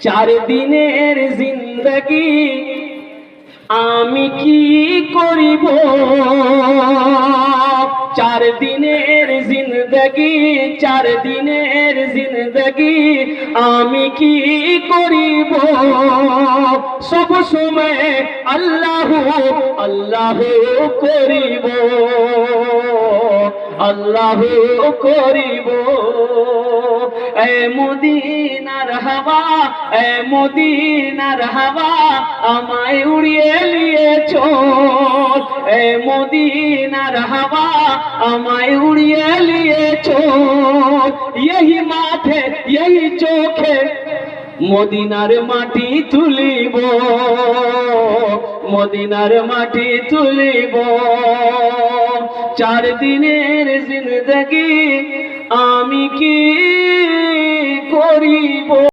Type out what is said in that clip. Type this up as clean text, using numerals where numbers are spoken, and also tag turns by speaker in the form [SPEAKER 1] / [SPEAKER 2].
[SPEAKER 1] চার দিনের জিন্দগি আমি কি করিব, চার দিনের জিন্দগি, চার দিনের জিন্দগি আমি কি করিব। সব সময় আল্লাহ আল্লাহ করিব, আল্লাহ করিব। এ মদিনার হাওয়া, এ মদিনার হাওয়া আমায় উড়িয়ে নিয়ে চল, এ মদিনার হাওয়া আমায় উড়িয়ে নিয়ে চল। यही মাঠে यही চোখে মদিনার মাটি তুলিব, মদিনার মাটি তুলিব। চার দিনের জিন্দগি আমি কি করিব।